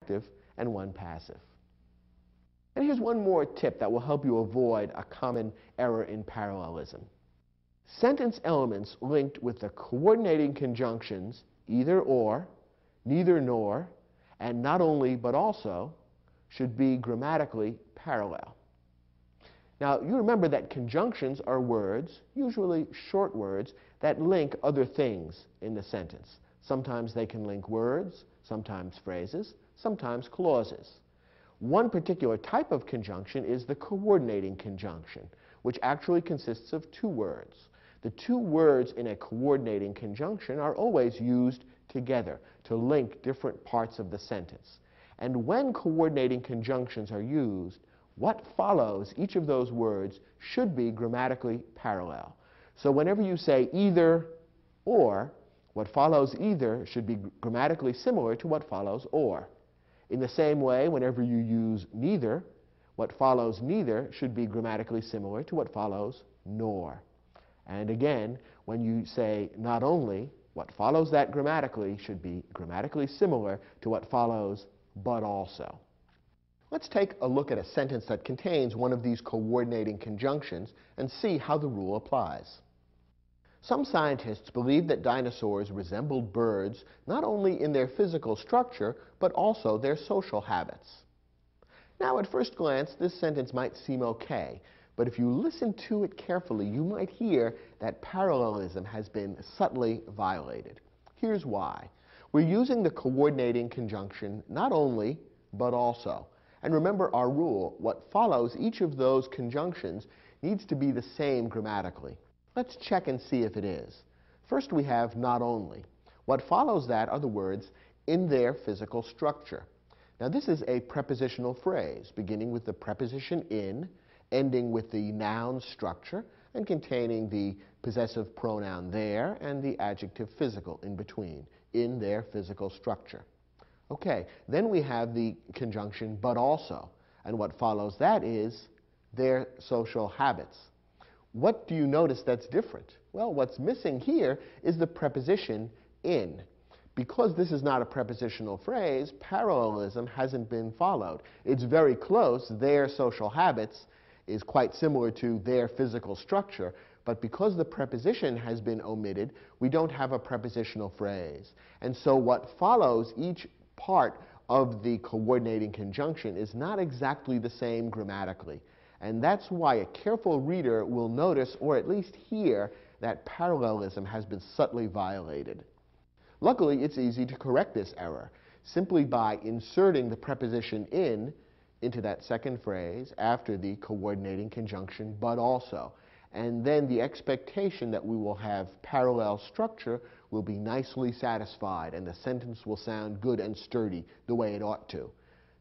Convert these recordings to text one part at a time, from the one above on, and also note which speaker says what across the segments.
Speaker 1: active and one passive. And here's one more tip that will help you avoid a common error in parallelism. Sentence elements linked with the coordinating conjunctions either or, neither nor, and not only but also should be grammatically parallel. Now, you remember that conjunctions are words, usually short words, that link other things in the sentence. Sometimes they can link words, sometimes phrases, sometimes clauses. One particular type of conjunction is the coordinating conjunction, which actually consists of two words. The two words in a coordinating conjunction are always used together to link different parts of the sentence. And when coordinating conjunctions are used, what follows each of those words should be grammatically parallel. So whenever you say either or, what follows either should be grammatically similar to what follows or. In the same way, whenever you use neither, what follows neither should be grammatically similar to what follows nor. And again, when you say not only, what follows that grammatically should be grammatically similar to what follows but also. Let's take a look at a sentence that contains one of these coordinating conjunctions and see how the rule applies. Some scientists believe that dinosaurs resembled birds not only in their physical structure, but also their social habits. Now, at first glance, this sentence might seem okay, but if you listen to it carefully, you might hear that parallelism has been subtly violated. Here's why. We're using the coordinating conjunction not only, but also. And remember our rule, what follows each of those conjunctions needs to be the same grammatically. Let's check and see if it is. First we have not only. What follows that are the words in their physical structure. Now this is a prepositional phrase beginning with the preposition in, ending with the noun structure, and containing the possessive pronoun their and the adjective physical in between, in their physical structure. Okay, then we have the conjunction but also, and what follows that is their social habits. What do you notice that's different? Well, what's missing here is the preposition in. Because this is not a prepositional phrase, parallelism hasn't been followed. It's very close. Their social habits is quite similar to their physical structure, but because the preposition has been omitted, we don't have a prepositional phrase. And so what follows each part of the coordinating conjunction is not exactly the same grammatically. And that's why a careful reader will notice, or at least hear, that parallelism has been subtly violated. Luckily, it's easy to correct this error simply by inserting the preposition in into that second phrase after the coordinating conjunction but also. And then the expectation that we will have parallel structure will be nicely satisfied and the sentence will sound good and sturdy the way it ought to.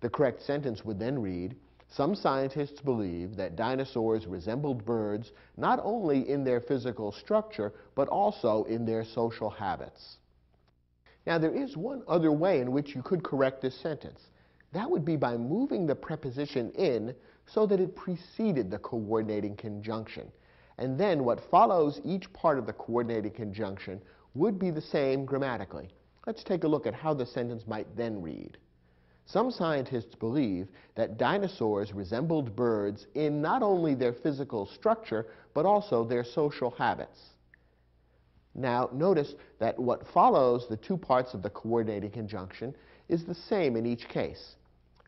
Speaker 1: The correct sentence would then read, some scientists believe that dinosaurs resembled birds not only in their physical structure but also in their social habits. Now there is one other way in which you could correct this sentence. That would be by moving the preposition in so that it preceded the coordinating conjunction. And then what follows each part of the coordinating conjunction would be the same grammatically. Let's take a look at how the sentence might then read. Some scientists believe that dinosaurs resembled birds in not only their physical structure, but also their social habits. Now, notice that what follows the two parts of the coordinating conjunction is the same in each case.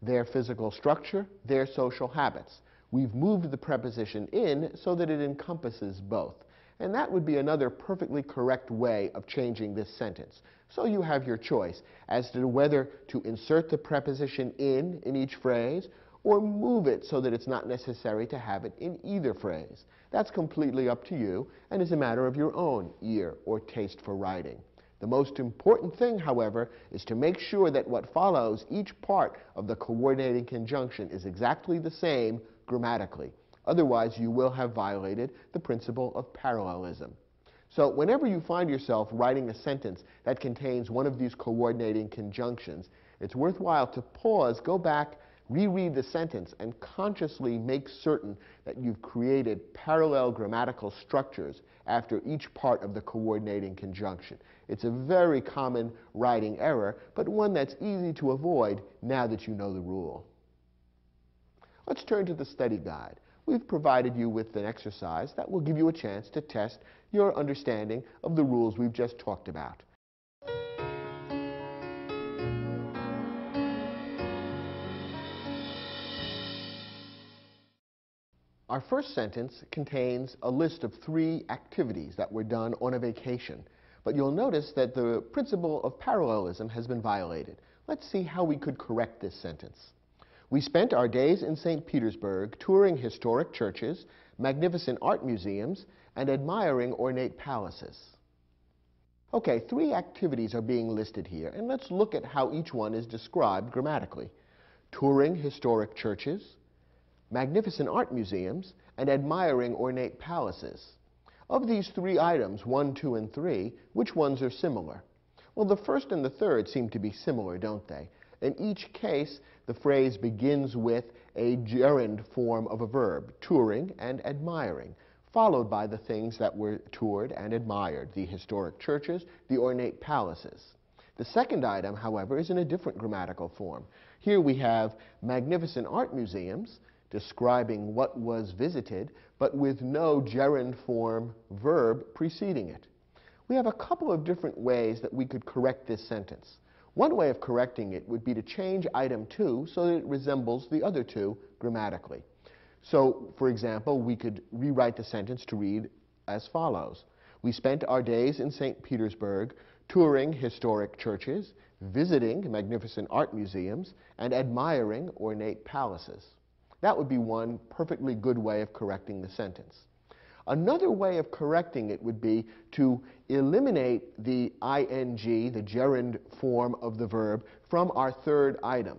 Speaker 1: Their physical structure, their social habits. We've moved the preposition in so that it encompasses both. And that would be another perfectly correct way of changing this sentence. So you have your choice as to whether to insert the preposition in each phrase or move it so that it's not necessary to have it in either phrase. That's completely up to you and is a matter of your own ear or taste for writing. The most important thing, however, is to make sure that what follows each part of the coordinating conjunction is exactly the same grammatically. Otherwise, you will have violated the principle of parallelism. So whenever you find yourself writing a sentence that contains one of these coordinating conjunctions, it's worthwhile to pause, go back, reread the sentence and consciously make certain that you've created parallel grammatical structures after each part of the coordinating conjunction. It's a very common writing error, but one that's easy to avoid now that you know the rule. Let's turn to the study guide. We've provided you with an exercise that will give you a chance to test your understanding of the rules we've just talked about. Our first sentence contains a list of 3 activities that were done on a vacation, but you'll notice that the principle of parallelism has been violated. Let's see how we could correct this sentence. We spent our days in St. Petersburg touring historic churches, magnificent art museums, and admiring ornate palaces. Okay, 3 activities are being listed here, and let's look at how each one is described grammatically. Touring historic churches, magnificent art museums, and admiring ornate palaces. Of these 3 items, 1, 2, and 3, which ones are similar? Well, the first and the third seem to be similar, don't they? In each case, the phrase begins with a gerund form of a verb, touring and admiring, followed by the things that were toured and admired, the historic churches, the ornate palaces. The second item, however, is in a different grammatical form. Here we have magnificent art museums, describing what was visited, but with no gerund form verb preceding it. We have a couple of different ways that we could correct this sentence. One way of correcting it would be to change item 2 so that it resembles the other 2 grammatically. So, for example, we could rewrite the sentence to read as follows. We spent our days in St. Petersburg touring historic churches, visiting magnificent art museums, and admiring ornate palaces. That would be one perfectly good way of correcting the sentence. Another way of correcting it would be to eliminate the ing, the gerund form of the verb, from our third item.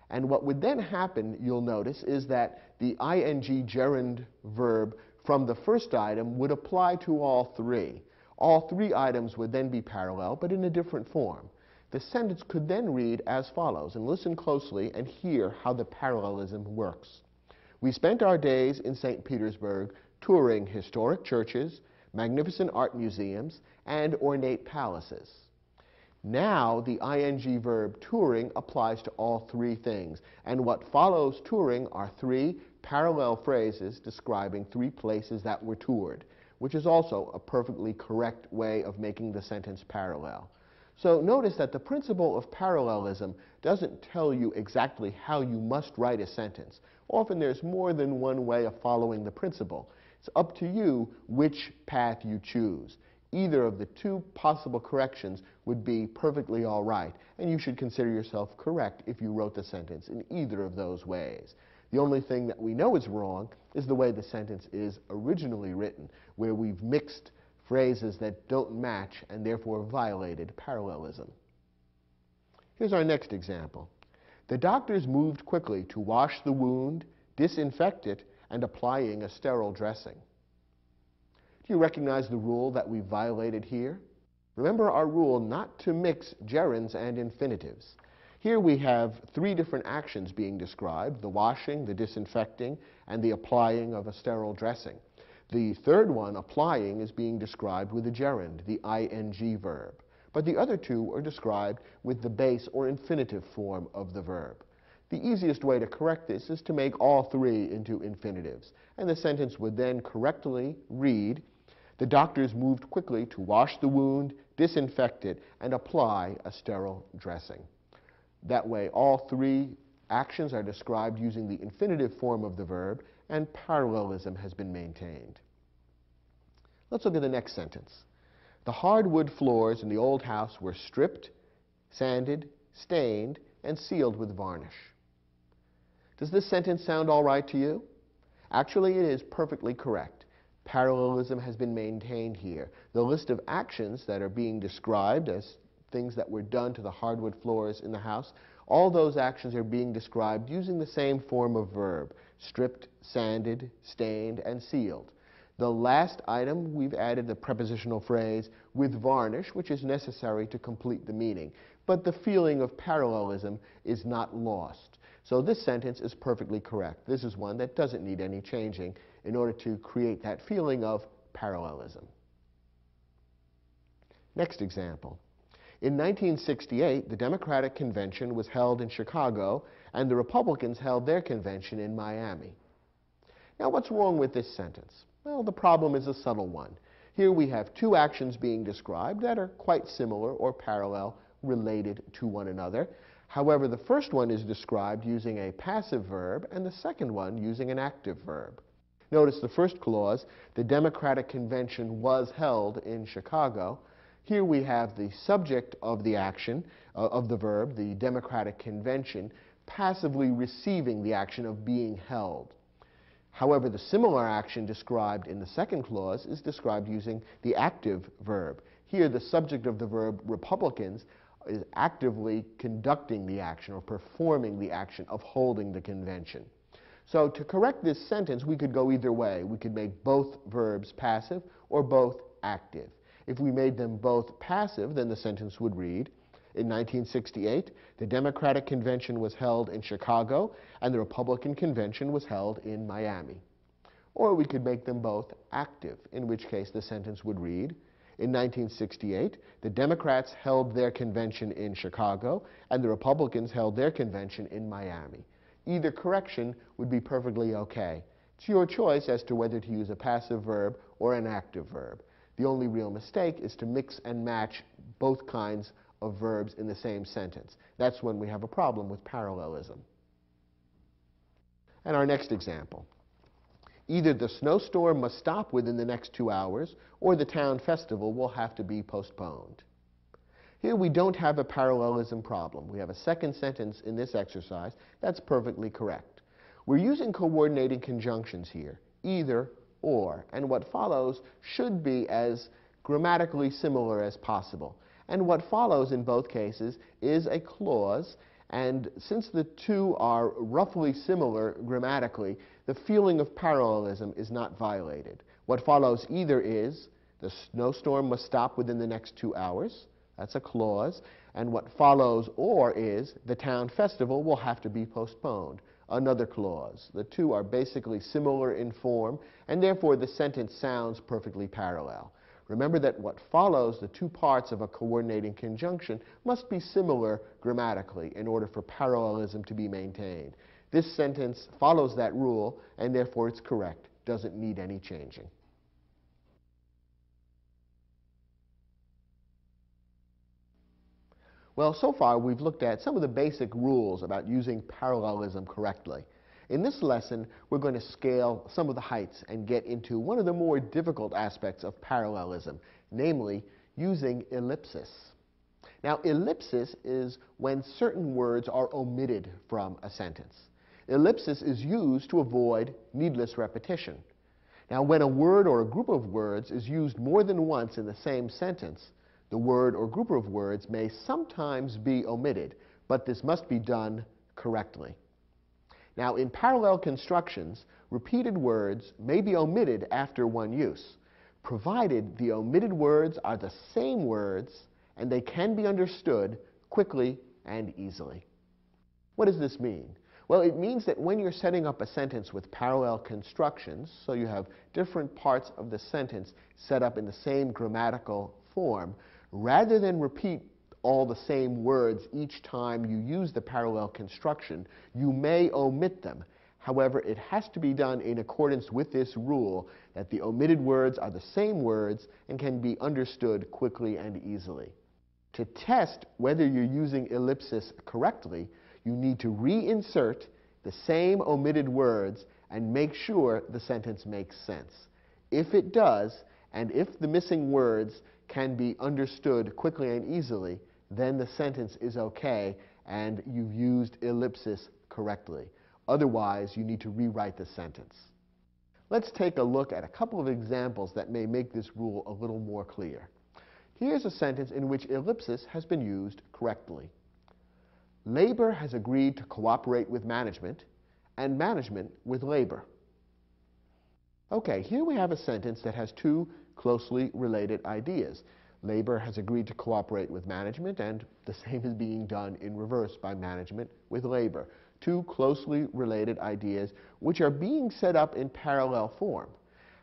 Speaker 1: And what would then happen, you'll notice, is that the ing gerund verb from the first item would apply to all 3. All 3 items would then be parallel, but in a different form. The sentence could then read as follows, and listen closely and hear how the parallelism works. We spent our days in St. Petersburg touring historic churches, magnificent art museums, and ornate palaces. Now the ing verb touring applies to all 3 things, and what follows touring are 3 parallel phrases describing 3 places that were toured, which is also a perfectly correct way of making the sentence parallel. So notice that the principle of parallelism doesn't tell you exactly how you must write a sentence. Often there's more than one way of following the principle. It's up to you which path you choose. Either of the 2 possible corrections would be perfectly all right, and you should consider yourself correct if you wrote the sentence in either of those ways. The only thing that we know is wrong is the way the sentence is originally written, where we've mixed phrases that don't match and therefore violated parallelism. Here's our next example. The doctors moved quickly to wash the wound, disinfect it, and applying a sterile dressing. Do you recognize the rule that we violated here? Remember our rule not to mix gerunds and infinitives. Here we have 3 different actions being described, the washing, the disinfecting, and the applying of a sterile dressing. The third one, applying, is being described with a gerund, the ing verb. But the other 2 are described with the base or infinitive form of the verb. The easiest way to correct this is to make all 3 into infinitives, and the sentence would then correctly read, the doctors moved quickly to wash the wound, disinfect it, and apply a sterile dressing. That way, all 3 actions are described using the infinitive form of the verb, and parallelism has been maintained. Let's look at the next sentence. The hardwood floors in the old house were stripped, sanded, stained, and sealed with varnish. Does this sentence sound all right to you? Actually, it is perfectly correct. Parallelism has been maintained here. The list of actions that are being described as things that were done to the hardwood floors in the house, all those actions are being described using the same form of verb, stripped, sanded, stained, and sealed. The last item, we've added the prepositional phrase with varnish, which is necessary to complete the meaning. But the feeling of parallelism is not lost. So this sentence is perfectly correct. This is one that doesn't need any changing in order to create that feeling of parallelism. Next example. In 1968, the Democratic Convention was held in Chicago, and the Republicans held their convention in Miami. Now, what's wrong with this sentence? Well, the problem is a subtle one. Here we have two actions being described that are quite similar or parallel, related to one another. However, the first one is described using a passive verb, and the second one using an active verb. Notice the first clause, the Democratic Convention was held in Chicago. Here we have the subject of the action, of the verb, the Democratic Convention, passively receiving the action of being held. However, the similar action described in the second clause is described using the active verb. Here, the subject of the verb Republicans is actively conducting the action or performing the action of holding the convention. So to correct this sentence, we could go either way. We could make both verbs passive or both active. If we made them both passive, then the sentence would read, in 1968, the Democratic Convention was held in Chicago, and the Republican Convention was held in Miami. Or we could make them both active, in which case the sentence would read, in 1968, the Democrats held their convention in Chicago, and the Republicans held their convention in Miami. Either correction would be perfectly okay. It's your choice as to whether to use a passive verb or an active verb. The only real mistake is to mix and match both kinds of verbs in the same sentence. That's when we have a problem with parallelism. And our next example. Either the snowstorm must stop within the next 2 hours, or the town festival will have to be postponed. Here we don't have a parallelism problem. We have a second sentence in this exercise that's perfectly correct. We're using coordinating conjunctions here, either or, and what follows should be as grammatically similar as possible. And what follows in both cases is a clause, and since the two are roughly similar grammatically, the feeling of parallelism is not violated. What follows either is, the snowstorm must stop within the next 2 hours, that's a clause, and what follows or is, the town festival will have to be postponed, another clause. The two are basically similar in form, and therefore the sentence sounds perfectly parallel. Remember that what follows, the two parts of a coordinating conjunction, must be similar grammatically in order for parallelism to be maintained. This sentence follows that rule, and therefore it's correct, doesn't need any changing. Well, so far we've looked at some of the basic rules about using parallelism correctly. In this lesson, we're going to scale some of the heights and get into one of the more difficult aspects of parallelism, namely using ellipsis. Now, ellipsis is when certain words are omitted from a sentence. Ellipsis is used to avoid needless repetition. Now, when a word or a group of words is used more than once in the same sentence, the word or group of words may sometimes be omitted, but this must be done correctly. Now, in parallel constructions, repeated words may be omitted after one use, provided the omitted words are the same words and they can be understood quickly and easily. What does this mean? Well, it means that when you're setting up a sentence with parallel constructions, so you have different parts of the sentence set up in the same grammatical form, rather than repeat all the same words each time you use the parallel construction, you may omit them. However, it has to be done in accordance with this rule that the omitted words are the same words and can be understood quickly and easily. To test whether you're using ellipsis correctly, you need to reinsert the same omitted words and make sure the sentence makes sense. If it does, and if the missing words can be understood quickly and easily, then the sentence is okay and you've used ellipsis correctly. Otherwise, you need to rewrite the sentence. Let's take a look at a couple of examples that may make this rule a little more clear. Here's a sentence in which ellipsis has been used correctly. Labor has agreed to cooperate with management, and management with labor. Okay, here we have a sentence that has two closely related ideas. Labor has agreed to cooperate with management, and the same is being done in reverse by management with labor. Two closely related ideas which are being set up in parallel form.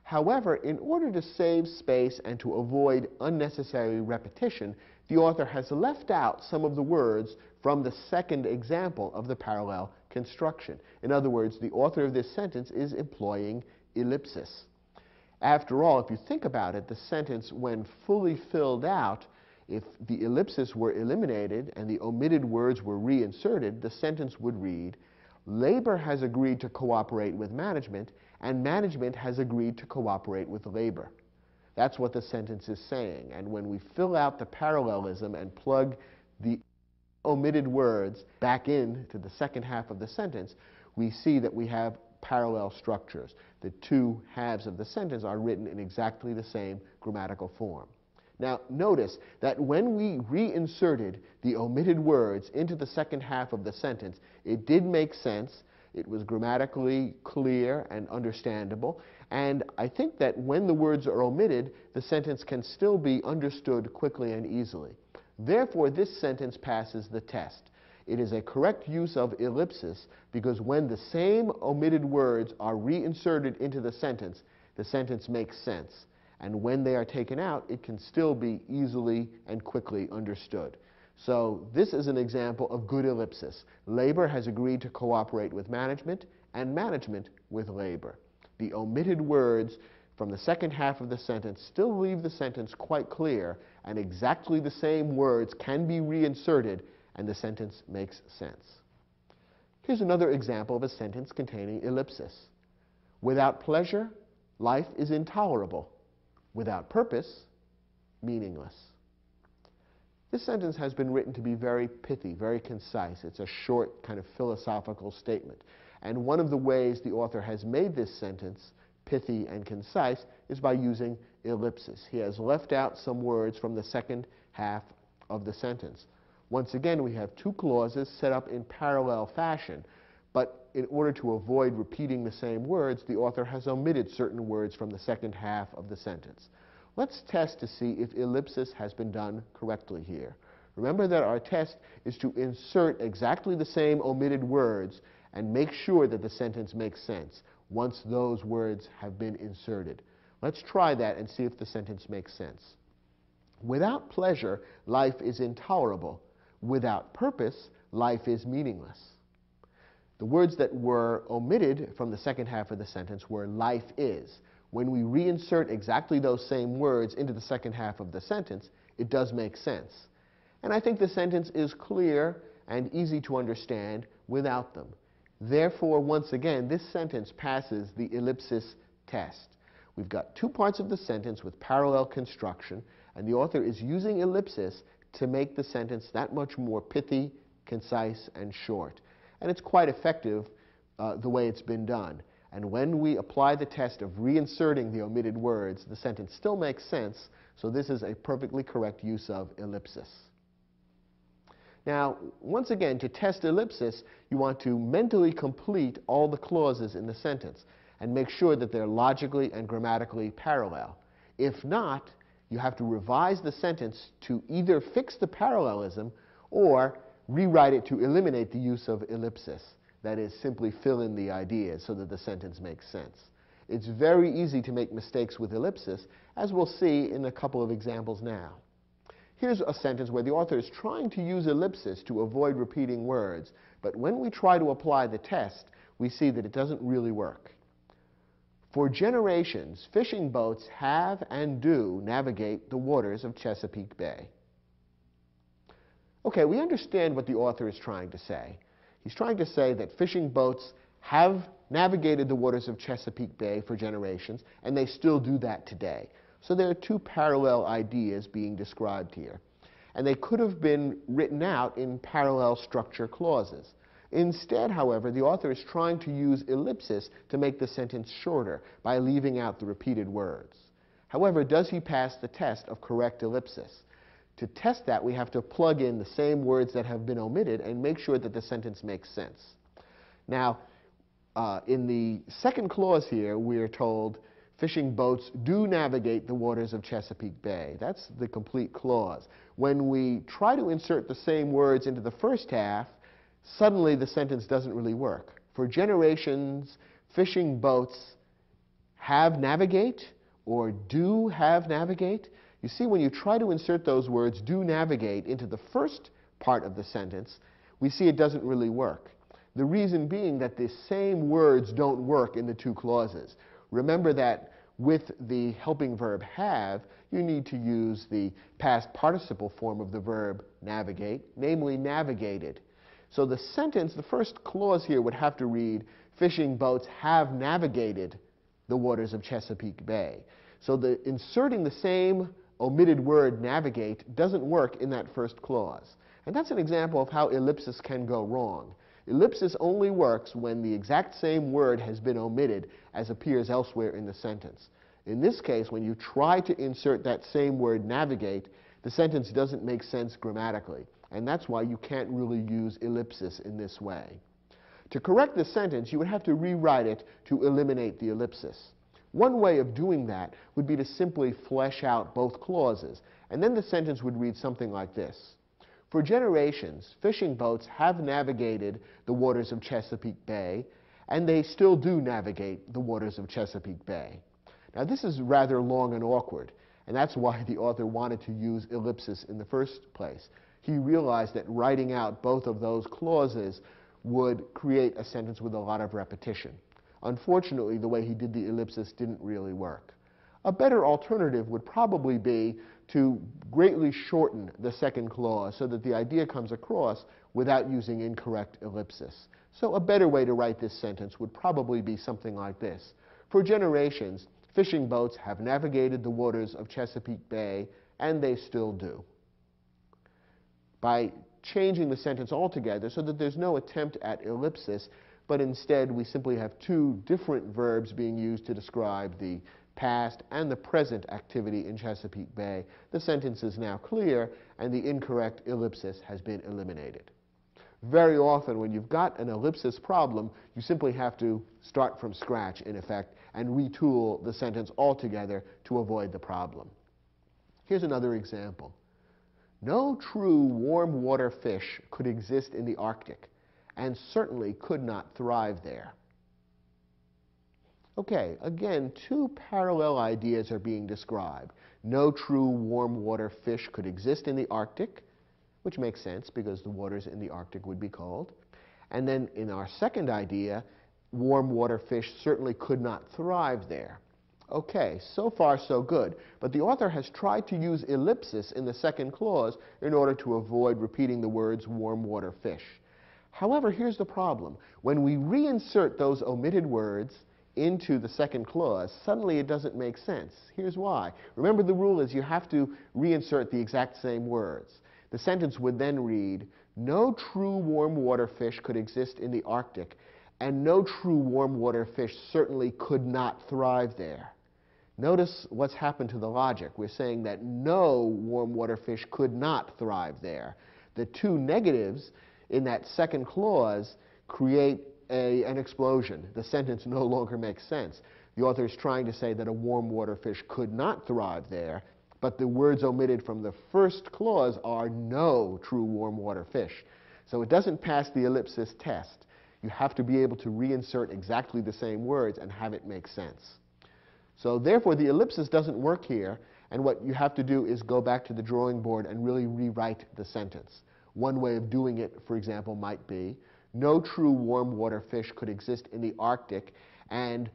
Speaker 1: However, in order to save space and to avoid unnecessary repetition, the author has left out some of the words from the second example of the parallel construction. In other words, the author of this sentence is employing ellipsis. After all, if you think about it, the sentence, when fully filled out, if the ellipsis were eliminated and the omitted words were reinserted, the sentence would read, labor has agreed to cooperate with management, and management has agreed to cooperate with labor. That's what the sentence is saying. And when we fill out the parallelism and plug the omitted words back into the second half of the sentence, we see that we have parallel structures. The two halves of the sentence are written in exactly the same grammatical form. Now, notice that when we reinserted the omitted words into the second half of the sentence, it did make sense. It was grammatically clear and understandable. And I think that when the words are omitted, the sentence can still be understood quickly and easily. Therefore, this sentence passes the test. It is a correct use of ellipsis because when the same omitted words are reinserted into the sentence makes sense. And when they are taken out, it can still be easily and quickly understood. So this is an example of good ellipsis. Labor has agreed to cooperate with management, and management with labor. The omitted words from the second half of the sentence still leave the sentence quite clear, and exactly the same words can be reinserted, and the sentence makes sense. Here's another example of a sentence containing ellipsis. Without pleasure, life is intolerable. Without purpose, meaningless. This sentence has been written to be very pithy, very concise. It's a short, kind of philosophical statement. And one of the ways the author has made this sentence pithy and concise is by using ellipsis. He has left out some words from the second half of the sentence. Once again, we have two clauses set up in parallel fashion, but in order to avoid repeating the same words, the author has omitted certain words from the second half of the sentence. Let's test to see if ellipsis has been done correctly here. Remember that our test is to insert exactly the same omitted words and make sure that the sentence makes sense once those words have been inserted. Let's try that and see if the sentence makes sense. Without pleasure, life is intolerable. Without purpose, life is meaningless. The words that were omitted from the second half of the sentence were life is. When we reinsert exactly those same words into the second half of the sentence, it does make sense. And I think the sentence is clear and easy to understand without them. Therefore, once again, this sentence passes the ellipsis test. We've got two parts of the sentence with parallel construction, and the author is using ellipsis to make the sentence that much more pithy, concise, and short. And it's quite effective the way it's been done. And when we apply the test of reinserting the omitted words, the sentence still makes sense, so this is a perfectly correct use of ellipsis. Now, once again, to test ellipsis, you want to mentally complete all the clauses in the sentence and make sure that they're logically and grammatically parallel. If not, you have to revise the sentence to either fix the parallelism or rewrite it to eliminate the use of ellipsis. That is, simply fill in the ideas so that the sentence makes sense. It's very easy to make mistakes with ellipsis, as we'll see in a couple of examples now. Here's a sentence where the author is trying to use ellipsis to avoid repeating words, but when we try to apply the test, we see that it doesn't really work. For generations, fishing boats have and do navigate the waters of Chesapeake Bay. Okay, we understand what the author is trying to say. He's trying to say that fishing boats have navigated the waters of Chesapeake Bay for generations, and they still do that today. So there are two parallel ideas being described here. And they could have been written out in parallel structure clauses. Instead, however, the author is trying to use ellipsis to make the sentence shorter by leaving out the repeated words. However, does he pass the test of correct ellipsis? To test that, we have to plug in the same words that have been omitted and make sure that the sentence makes sense. Now, in the second clause here, we are told, fishing boats do navigate the waters of Chesapeake Bay. That's the complete clause. When we try to insert the same words into the first half, suddenly the sentence doesn't really work. For generations, fishing boats have navigate or do have navigate. You see, when you try to insert those words, do navigate, into the first part of the sentence, we see it doesn't really work. The reason being that the same words don't work in the two clauses. Remember that with the helping verb have, you need to use the past participle form of the verb navigate, namely navigated. So the sentence, the first clause here would have to read, fishing boats have navigated the waters of Chesapeake Bay. So inserting the same omitted word navigate doesn't work in that first clause. And that's an example of how ellipsis can go wrong. Ellipsis only works when the exact same word has been omitted as appears elsewhere in the sentence. In this case, when you try to insert that same word navigate, the sentence doesn't make sense grammatically. And that's why you can't really use ellipsis in this way. To correct the sentence, you would have to rewrite it to eliminate the ellipsis. One way of doing that would be to simply flesh out both clauses, and then the sentence would read something like this. For generations, fishing boats have navigated the waters of Chesapeake Bay, and they still do navigate the waters of Chesapeake Bay. Now, this is rather long and awkward, and that's why the author wanted to use ellipsis in the first place. He realized that writing out both of those clauses would create a sentence with a lot of repetition. Unfortunately, the way he did the ellipsis didn't really work. A better alternative would probably be to greatly shorten the second clause so that the idea comes across without using incorrect ellipsis. So a better way to write this sentence would probably be something like this. For generations, fishing boats have navigated the waters of Chesapeake Bay, and they still do. By changing the sentence altogether so that there's no attempt at ellipsis, but instead we simply have two different verbs being used to describe the past and the present activity in Chesapeake Bay, the sentence is now clear and the incorrect ellipsis has been eliminated. Very often when you've got an ellipsis problem, you simply have to start from scratch, in effect, and retool the sentence altogether to avoid the problem. Here's another example. No true warm water fish could exist in the Arctic, and certainly could not thrive there. Okay, again, two parallel ideas are being described. No true warm water fish could exist in the Arctic, which makes sense because the waters in the Arctic would be cold. And then in our second idea, warm water fish certainly could not thrive there. Okay, so far so good. But the author has tried to use ellipsis in the second clause in order to avoid repeating the words warm water fish. However, here's the problem. When we reinsert those omitted words into the second clause, suddenly it doesn't make sense. Here's why. Remember, the rule is you have to reinsert the exact same words. The sentence would then read, no true warm water fish could exist in the Arctic, and no true warm water fish certainly could not thrive there. Notice what's happened to the logic. We're saying that no warm water fish could not thrive there. The two negatives in that second clause create an explosion. The sentence no longer makes sense. The author is trying to say that a warm water fish could not thrive there, but the words omitted from the first clause are no true warm water fish. So it doesn't pass the ellipsis test. You have to be able to reinsert exactly the same words and have it make sense. So therefore, the ellipsis doesn't work here, and what you have to do is go back to the drawing board and really rewrite the sentence. One way of doing it, for example, might be, no true warm water fish could exist in the Arctic, and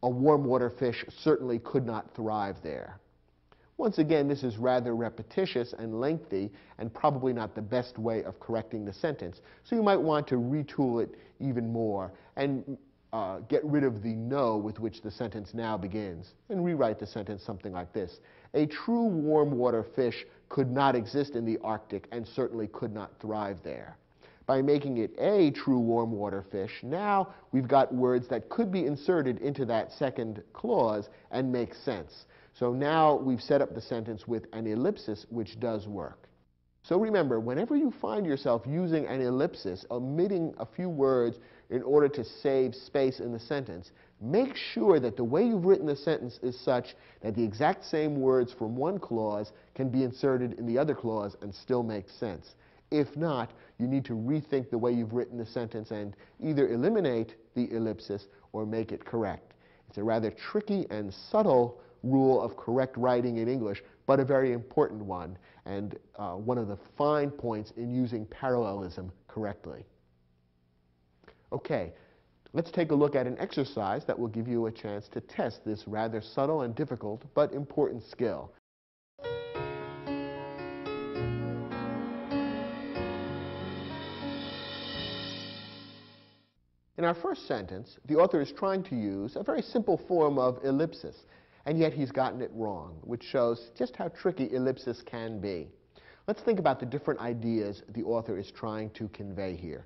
Speaker 1: a warm water fish certainly could not thrive there. Once again, this is rather repetitious and lengthy, and probably not the best way of correcting the sentence. So you might want to retool it even more and get rid of the no with which the sentence now begins, and rewrite the sentence something like this. A true warm water fish could not exist in the Arctic and certainly could not thrive there. By making it a true warm water fish, now we've got words that could be inserted into that second clause and make sense. So now we've set up the sentence with an ellipsis which does work. So remember, whenever you find yourself using an ellipsis, omitting a few words in order to save space in the sentence, make sure that the way you've written the sentence is such that the exact same words from one clause can be inserted in the other clause and still make sense. If not, you need to rethink the way you've written the sentence and either eliminate the ellipsis or make it correct. It's a rather tricky and subtle rule of correct writing in English, but a very important one, and one of the fine points in using parallelism correctly. Okay, let's take a look at an exercise that will give you a chance to test this rather subtle and difficult but important skill. In our first sentence, the author is trying to use a very simple form of ellipsis, and yet he's gotten it wrong, which shows just how tricky ellipsis can be. Let's think about the different ideas the author is trying to convey here.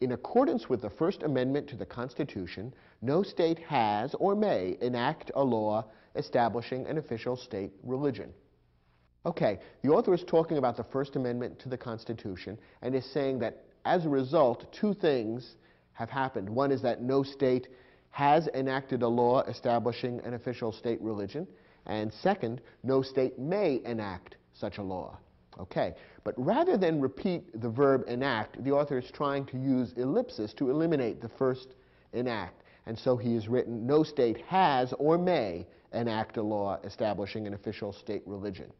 Speaker 1: In accordance with the First Amendment to the Constitution, no state has or may enact a law establishing an official state religion. Okay, the author is talking about the First Amendment to the Constitution and is saying that as a result, two things have happened. One is that no state has enacted a law establishing an official state religion, and second, no state may enact such a law. Okay, but rather than repeat the verb enact, the author is trying to use ellipsis to eliminate the first enact, and so he has written, no state has or may enact a law establishing an official state religion.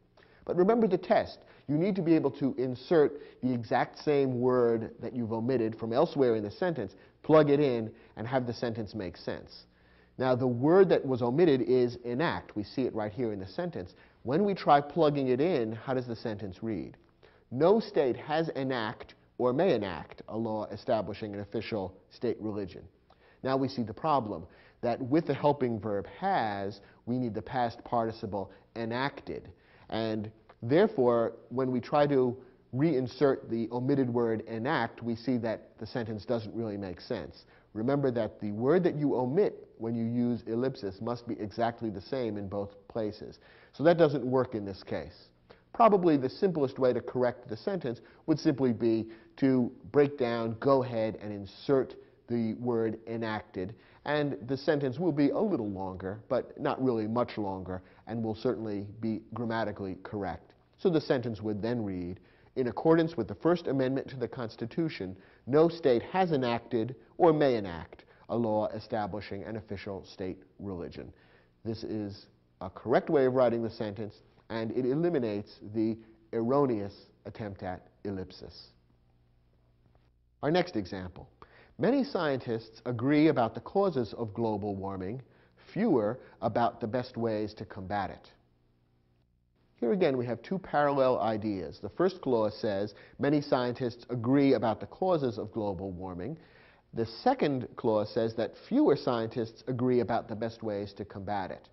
Speaker 1: But remember the test. You need to be able to insert the exact same word that you've omitted from elsewhere in the sentence, plug it in, and have the sentence make sense. Now, the word that was omitted is enact. We see it right here in the sentence. When we try plugging it in, how does the sentence read? No state has enact or may enact a law establishing an official state religion. Now we see the problem, that with the helping verb has, we need the past participle enacted. And therefore, when we try to reinsert the omitted word enact, we see that the sentence doesn't really make sense. Remember that the word that you omit when you use ellipsis must be exactly the same in both places. So that doesn't work in this case. Probably the simplest way to correct the sentence would simply be to break down, go ahead, and insert the word enacted, and the sentence will be a little longer, but not really much longer, and will certainly be grammatically correct. So the sentence would then read, in accordance with the First Amendment to the Constitution, no state has enacted or may enact a law establishing an official state religion. This is a correct way of writing the sentence, and it eliminates the erroneous attempt at ellipsis. Our next example. Many scientists agree about the causes of global warming, fewer about the best ways to combat it. Here again we have two parallel ideas. The first clause says many scientists agree about the causes of global warming. The second clause says that fewer scientists agree about the best ways to combat it.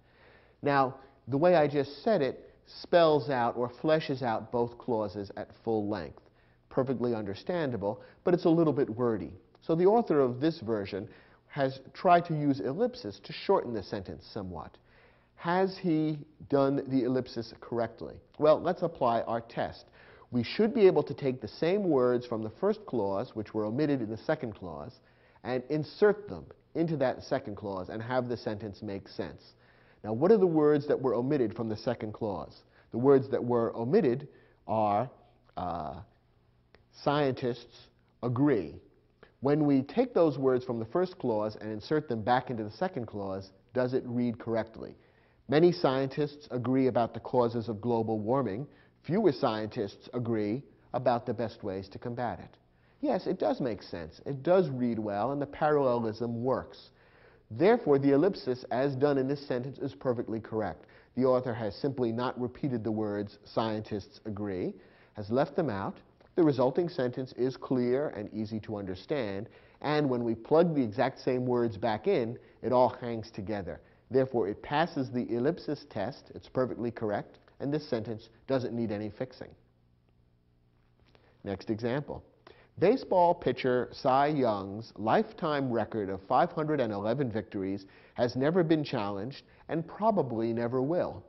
Speaker 1: Now, the way I just said it spells out or fleshes out both clauses at full length. Perfectly understandable, but it's a little bit wordy. So the author of this version has tried to use ellipsis to shorten the sentence somewhat. Has he done the ellipsis correctly? Well, let's apply our test. We should be able to take the same words from the first clause, which were omitted in the second clause, and insert them into that second clause and have the sentence make sense. Now, what are the words that were omitted from the second clause? The words that were omitted are scientists agree. When we take those words from the first clause and insert them back into the second clause, does it read correctly? Many scientists agree about the causes of global warming. Fewer scientists agree about the best ways to combat it. Yes, it does make sense. It does read well, and the parallelism works. Therefore, the ellipsis, as done in this sentence, is perfectly correct. The author has simply not repeated the words scientists agree, has left them out. The resulting sentence is clear and easy to understand, and when we plug the exact same words back in, it all hangs together. Therefore, it passes the ellipsis test. It's perfectly correct, and this sentence doesn't need any fixing. Next example. Baseball pitcher Cy Young's lifetime record of 511 victories has never been challenged and probably never will.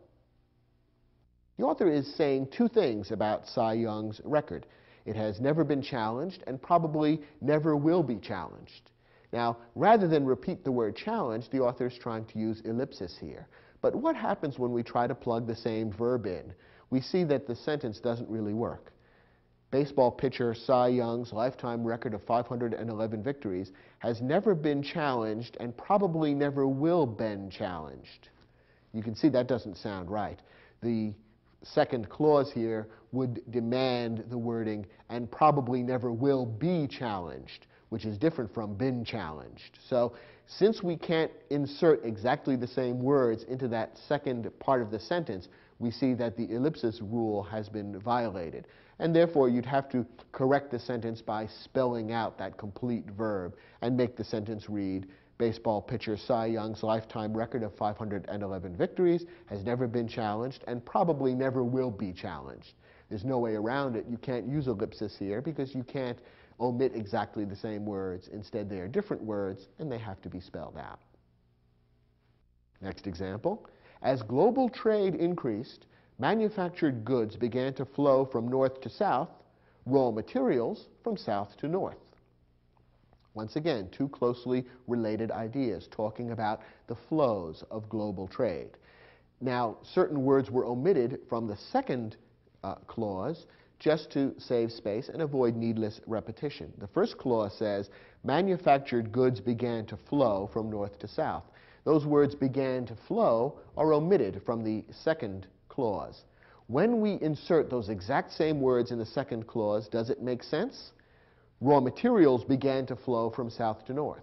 Speaker 1: The author is saying two things about Cy Young's record. It has never been challenged and probably never will be challenged. Now, rather than repeat the word challenge, the author is trying to use ellipsis here. But what happens when we try to plug the same verb in? We see that the sentence doesn't really work. Baseball pitcher Cy Young's lifetime record of 511 victories has never been challenged and probably never will been challenged. You can see that doesn't sound right. The second clause here would demand the wording and probably never will be challenged, which is different from been challenged. So since we can't insert exactly the same words into that second part of the sentence, we see that the ellipsis rule has been violated. And therefore, you'd have to correct the sentence by spelling out that complete verb and make the sentence read, baseball pitcher Cy Young's lifetime record of 511 victories has never been challenged and probably never will be challenged. There's no way around it. You can't use ellipsis here because you can't omit exactly the same words. Instead, they are different words, and they have to be spelled out. Next example. As global trade increased, manufactured goods began to flow from north to south, raw materials from south to north. Once again, two closely related ideas talking about the flows of global trade. Now, certain words were omitted from the second clause just to save space and avoid needless repetition. The first clause says, manufactured goods began to flow from north to south. Those words began to flow are omitted from the second clause. When we insert those exact same words in the second clause, does it make sense? Raw materials began to flow from south to north.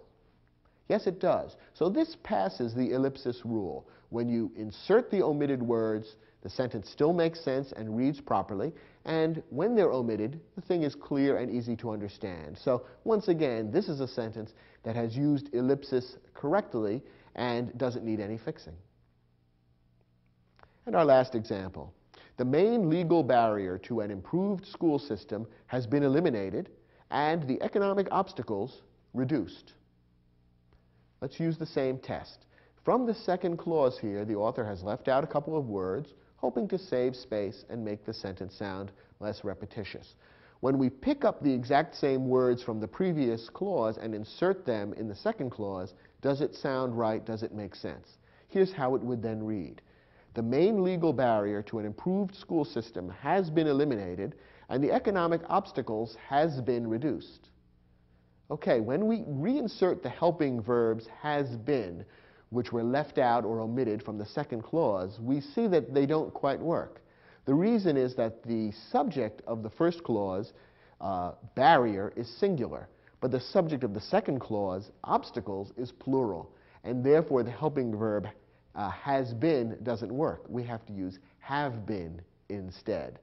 Speaker 1: Yes, it does. So this passes the ellipsis rule. When you insert the omitted words, the sentence still makes sense and reads properly, and when they're omitted, the thing is clear and easy to understand. So once again, this is a sentence that has used ellipsis correctly and doesn't need any fixing. And our last example. The main legal barrier to an improved school system has been eliminated and the economic obstacles reduced. Let's use the same test. From the second clause here, the author has left out a couple of words, hoping to save space and make the sentence sound less repetitious. When we pick up the exact same words from the previous clause and insert them in the second clause, does it sound right? Does it make sense? Here's how it would then read. The main legal barrier to an improved school system has been eliminated and the economic obstacles has been reduced. Okay, when we reinsert the helping verbs has been, which were left out or omitted from the second clause, we see that they don't quite work. The reason is that the subject of the first clause, barrier, is singular, but the subject of the second clause, obstacles, is plural, and therefore the helping verb has been doesn't work. We have to use have been instead.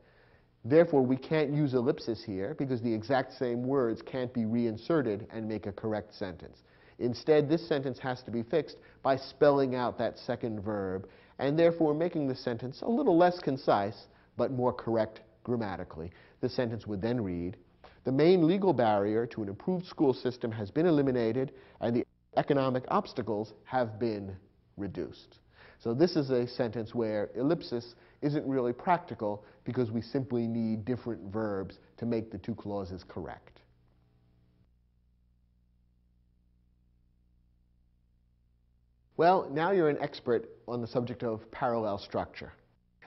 Speaker 1: Therefore, we can't use ellipsis here because the exact same words can't be reinserted and make a correct sentence. Instead, this sentence has to be fixed by spelling out that second verb and therefore making the sentence a little less concise but more correct grammatically. The sentence would then read, the main legal barrier to an improved school system has been eliminated and the economic obstacles have been reduced. So this is a sentence where ellipsis isn't really practical because we simply need different verbs to make the two clauses correct. Well, now you're an expert on the subject of parallel structure.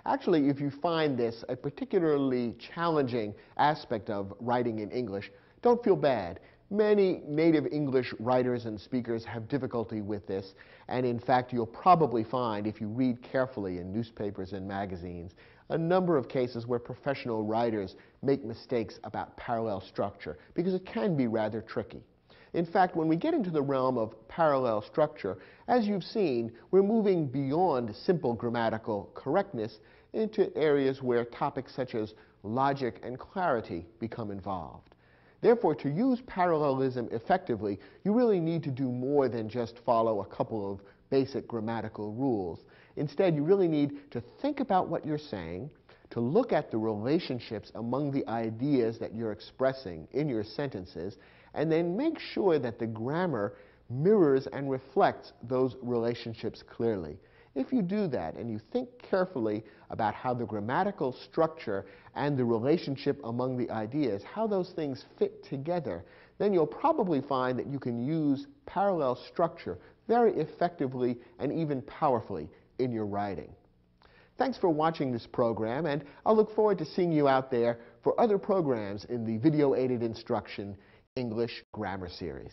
Speaker 1: Actually, if you find this a particularly challenging aspect of writing in English, don't feel bad. Many native English writers and speakers have difficulty with this, and in fact, you'll probably find, if you read carefully in newspapers and magazines, a number of cases where professional writers make mistakes about parallel structure, because it can be rather tricky. In fact, when we get into the realm of parallel structure, as you've seen, we're moving beyond simple grammatical correctness into areas where topics such as logic and clarity become involved. Therefore, to use parallelism effectively, you really need to do more than just follow a couple of basic grammatical rules. Instead, you really need to think about what you're saying, to look at the relationships among the ideas that you're expressing in your sentences, and then make sure that the grammar mirrors and reflects those relationships clearly. If you do that and you think carefully about how the grammatical structure and the relationship among the ideas, how those things fit together, then you'll probably find that you can use parallel structure very effectively and even powerfully in your writing. Thanks for watching this program, and I'll look forward to seeing you out there for other programs in the Video Aided Instruction English Grammar Series.